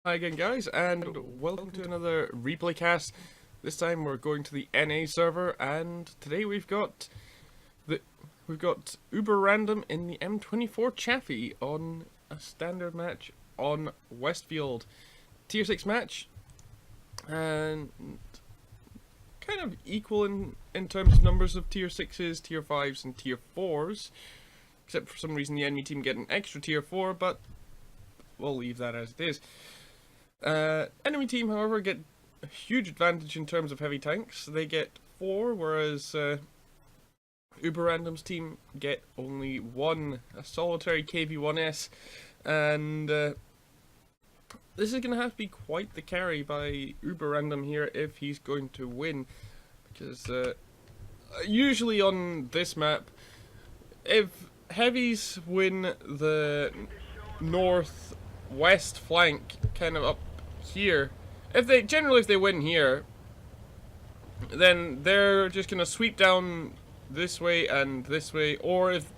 Hi again, guys, and welcome to another replay cast. This time we're going to the NA server, and today we've got Uberrandom in the M24 Chaffee on a standard match on Westfield, tier 6 match, and kind of equal in terms of numbers of tier 6s, tier 5s, and tier 4s, except for some reason the enemy team get an extra tier 4, but we'll leave that as it is. Enemy team, however, get a huge advantage in terms of heavy tanks. They get 4, whereas Uberrandom's team get only 1, a solitary KV-1S, and this is going to have to be quite the carry by Uberrandom here if he's going to win, because usually on this map, if heavies win the northwest flank, kind of up here, if they win here, then they're just gonna sweep down this way and this way, or if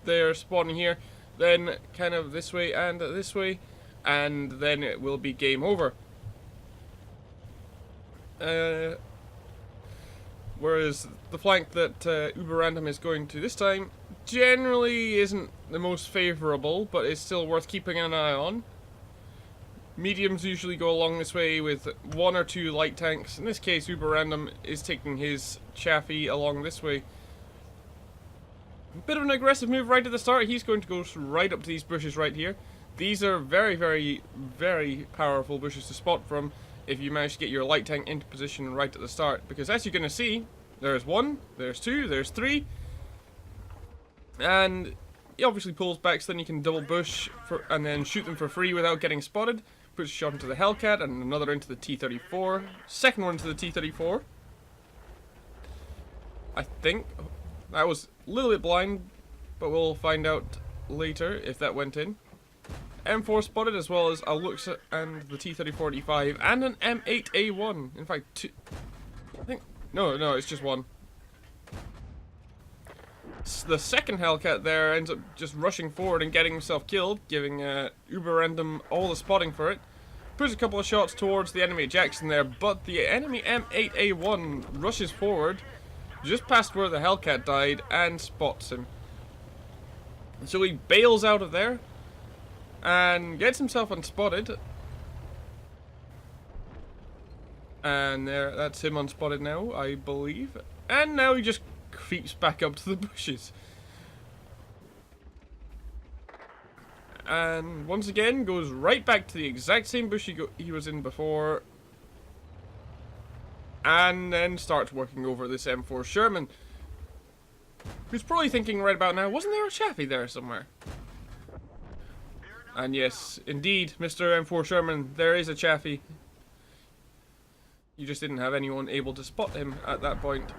they're spawning here, then kind of this way, and then it will be game over. Whereas the flank that Uberrandom is going to this time generally isn't the most favourable, but it's still worth keeping an eye on. Mediums usually go along this way with 1 or 2 light tanks. In this case, Uberrandom is taking his Chaffee along this way. A bit of an aggressive move right at the start. He's going to go right up to these bushes right here. These are very, very, very powerful bushes to spot from if you manage to get your light tank into position right at the start. Because as you're going to see, there's 1, there's 2, there's 3. And he obviously pulls back, so then you can double bush and then shoot them for free without getting spotted. Puts a shot into the Hellcat and another into the T-34. Second one into the T-34. I think that was a little bit blind, but we'll find out later if that went in. M4 spotted, as well as a Lux and the T-34-85 and an M8A1. In fact, 2. I think no, it's just 1. The second Hellcat there ends up just rushing forward and getting himself killed, giving Uberrandom all the spotting for it. Puts a couple of shots towards the enemy Jackson there, but the enemy M8A1 rushes forward just past where the Hellcat died and spots him. So he bails out of there and gets himself unspotted. And there, that's him unspotted now, I believe. And now he just creeps back up to the bushes. And once again goes right back to the exact same bush he was in before. And then starts working over this M4 Sherman. Who's probably thinking right about now, wasn't there a Chaffee there somewhere? And yes, indeed, Mr. M4 Sherman, there is a Chaffee. You just didn't have anyone able to spot him at that point,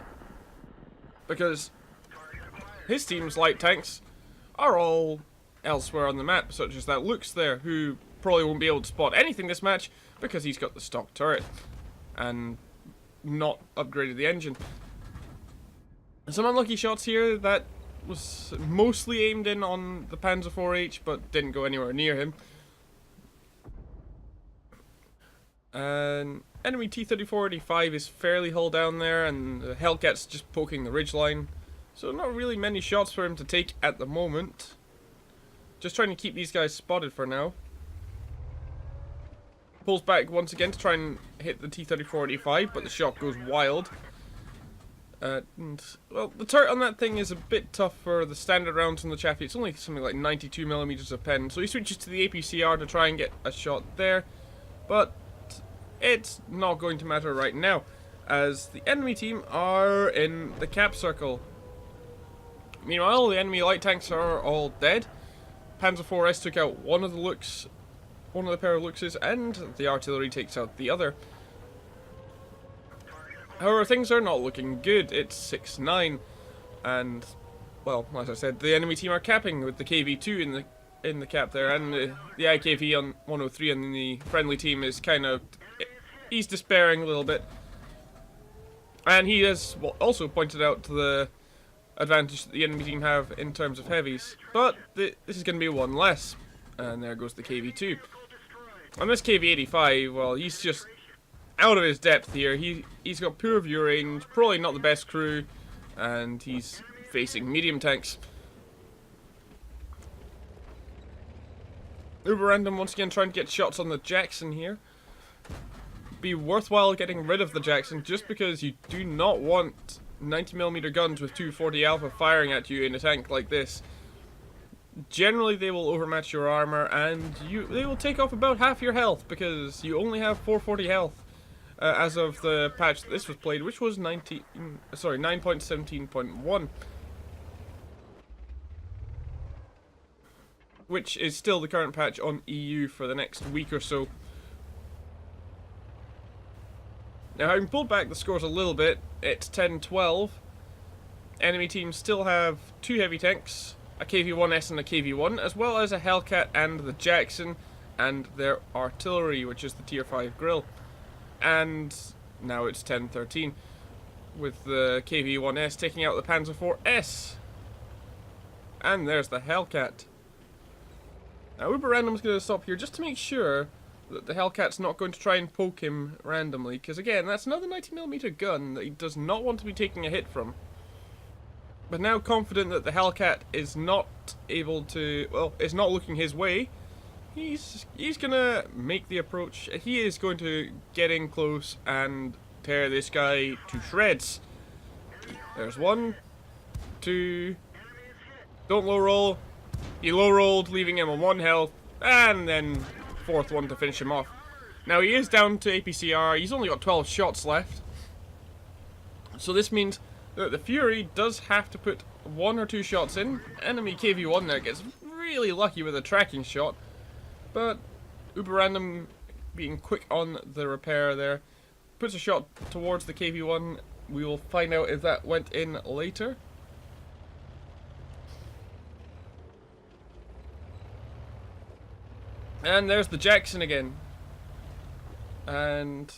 because his team's light tanks are all elsewhere on the map, such as that Lux there, who probably won't be able to spot anything this match because he's got the stock turret and not upgraded the engine. Some unlucky shots here. That was mostly aimed in on the Panzer IV-H, but didn't go anywhere near him. And enemy T-34-85 is fairly hull down there, and the Hellcat's just poking the ridgeline. So not really many shots for him to take at the moment. Just trying to keep these guys spotted for now. Pulls back once again to try and hit the T-34-85, but the shot goes wild. Well, the turret on that thing is a bit tough for the standard rounds on the Chaffee. It's only something like 92mm of pen, so he switches to the APCR to try and get a shot there. But it's not going to matter right now, as the enemy team are in the cap circle. Meanwhile, the enemy light tanks are all dead. Panzer IV-S took out one of the pair of Luxes, and the artillery takes out the other. However, things are not looking good. It's 6-9, and, well, as I said, the enemy team are capping with the KV-2 in the cap there, and the IKV on 103 and the friendly team is kind of, he's despairing a little bit. And he has also pointed out the advantage that the enemy team have in terms of heavies, but this is going to be 1 less. And there goes the KV-2. On this KV-85, well, he's just out of his depth here. He's got poor view range, probably not the best crew, and he's facing medium tanks. Uberrandom once again trying to get shots on the Jackson here. Be worthwhile getting rid of the Jackson just because you do not want 90mm guns with 240 Alpha firing at you in a tank like this. Generally they will overmatch your armor and they will take off about half your health because you only have 440 health as of the patch that this was played, which was 9.17.1. Which is still the current patch on EU for the next week or so. Now, having pulled back the scores a little bit, it's 10-12. Enemy teams still have 2 heavy tanks, a KV-1S and a KV-1, as well as a Hellcat and the Jackson, and their artillery, which is the Tier 5 Grill. And now it's 10-13, with the KV-1S taking out the Panzer IV-S. And there's the Hellcat. Now, Uberrandom's going to stop here just to make sure that the Hellcat's not going to try and poke him randomly, because again, that's another 90mm gun that he does not want to be taking a hit from. But now confident that the Hellcat is not able to, well, is not looking his way, he's gonna make the approach. He is going to get in close and tear this guy to shreds. There's 1, 2, don't low roll. He low rolled, leaving him on 1 health, and then 4th one to finish him off. Now he is down to APCR, he's only got 12 shots left. So this means that the Fury does have to put 1 or 2 shots in. Enemy KV-1 there gets really lucky with a tracking shot. But Uberrandom, being quick on the repair there, puts a shot towards the KV-1. We will find out if that went in later. And there's the Jackson again. And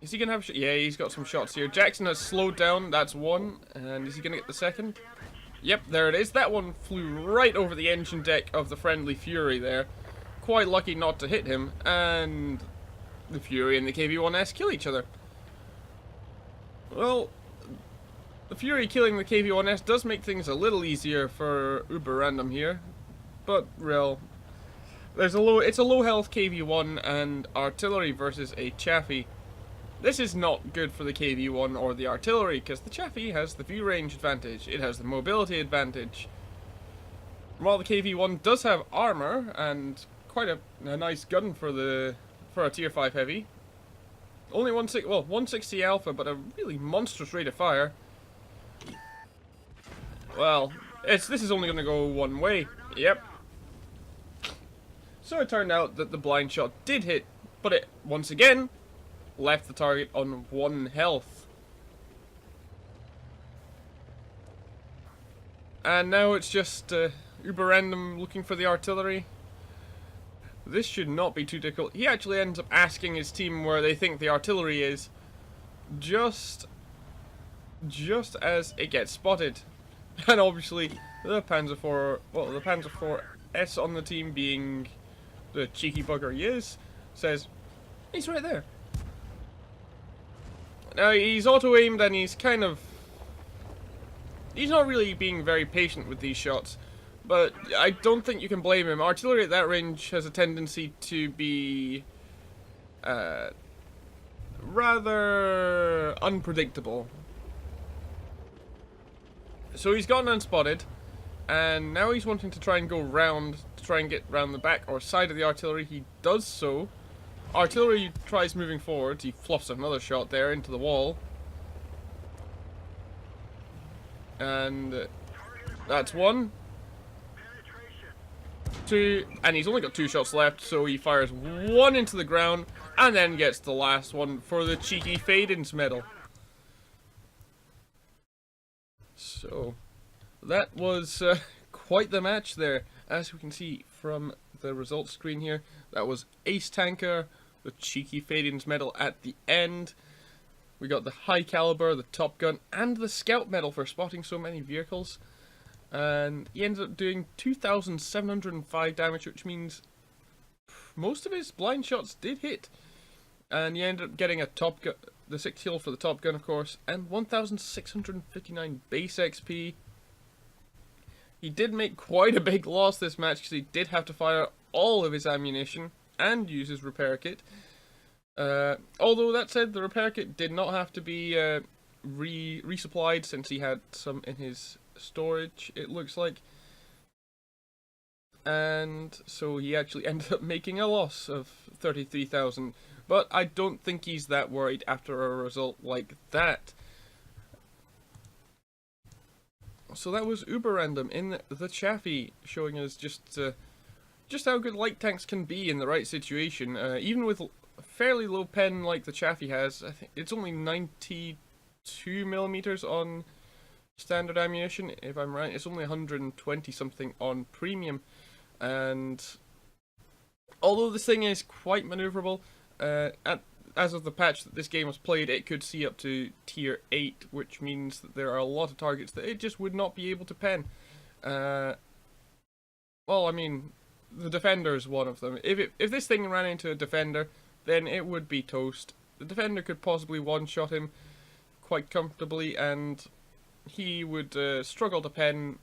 is he going to have... yeah, he's got some shots here. Jackson has slowed down. That's 1. And is he going to get the 2nd? Yep, there it is. That one flew right over the engine deck of the friendly Fury there. Quite lucky not to hit him. And the Fury and the KV-1S kill each other. Well, the Fury killing the KV-1S does make things a little easier for Uberrandom here. But, real... it's a low health KV-1 and artillery versus a Chaffee. This is not good for the KV-1 or the artillery because the Chaffee has the view range advantage. It has the mobility advantage. While the KV-1 does have armor and quite a nice gun for a Tier 5 heavy. Only 160 Alpha, but a really monstrous rate of fire. Well, this is only going to go one way. Yep. So it turned out that the blind shot did hit, but it, once again, left the target on 1 health. And now it's just Uberrandom looking for the artillery. This should not be too difficult. He actually ends up asking his team where they think the artillery is, just as it gets spotted. And obviously, the Panzer IV, well, the Panzer IV-S on the team, being the cheeky bugger he is, says, he's right there. Now, he's auto-aimed and he's kind of... he's not really being very patient with these shots, but I don't think you can blame him. Artillery at that range has a tendency to be rather unpredictable. So he's gotten unspotted, and now he's wanting to try and go round, to try and get round the back or side of the artillery. He does so. Artillery tries moving forward. He fluffs another shot there into the wall. And that's 1. 2, and he's only got 2 shots left, so he fires 1 into the ground, and then gets the last one for the cheeky fade-ins medal. So, that was quite the match there. As we can see from the results screen here, that was Ace Tanker, the cheeky fade-ins medal at the end. We got the high caliber, the Top Gun, and the Scout medal for spotting so many vehicles. And he ended up doing 2,705 damage, which means most of his blind shots did hit. And he ended up getting a top gun, the 6th kill for the top gun, of course, and 1,659 base XP. He did make quite a big loss this match because he did have to fire all of his ammunition and use his repair kit. Although that said, the repair kit did not have to be resupplied since he had some in his storage, it looks like. And so he actually ended up making a loss of 33,000. But I don't think he's that worried after a result like that. So that was Uberrandom in the Chaffee, showing us just how good light tanks can be in the right situation. Even with fairly low pen like the Chaffee has, I think it's only 92mm on standard ammunition, if I'm right. It's only 120 something on premium. And although this thing is quite maneuverable, as of the patch that this game was played, it could see up to tier 8, which means that there are a lot of targets that it just would not be able to pen. Well, I mean, the Defender is one of them. If this thing ran into a Defender, then it would be toast. The Defender could possibly one-shot him quite comfortably, and he would struggle to pen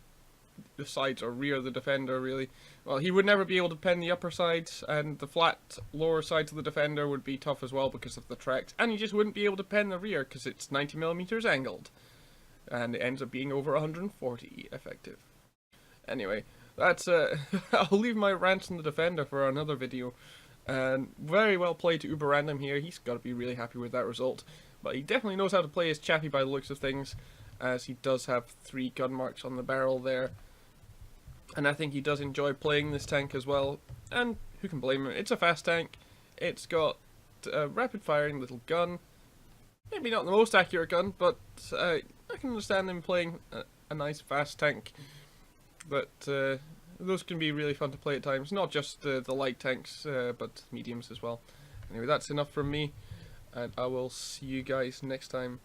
the sides or rear of the Defender, really. Well, he would never be able to pen the upper sides, and the flat lower sides of the Defender would be tough as well because of the tracks, and he just wouldn't be able to pen the rear because it's 90mm angled, and it ends up being over 140 effective. Anyway, that's I'll leave my rants on the Defender for another video. And very well played to Uberrandom here. He's got to be really happy with that result, but he definitely knows how to play his Chaffee by the looks of things, as he does have 3 gun marks on the barrel there. And I think he does enjoy playing this tank as well, and who can blame him? It's a fast tank, it's got a rapid firing little gun, maybe not the most accurate gun, but I can understand him playing a nice fast tank. But those can be really fun to play at times, not just the light tanks, but mediums as well. Anyway, that's enough from me, and I will see you guys next time.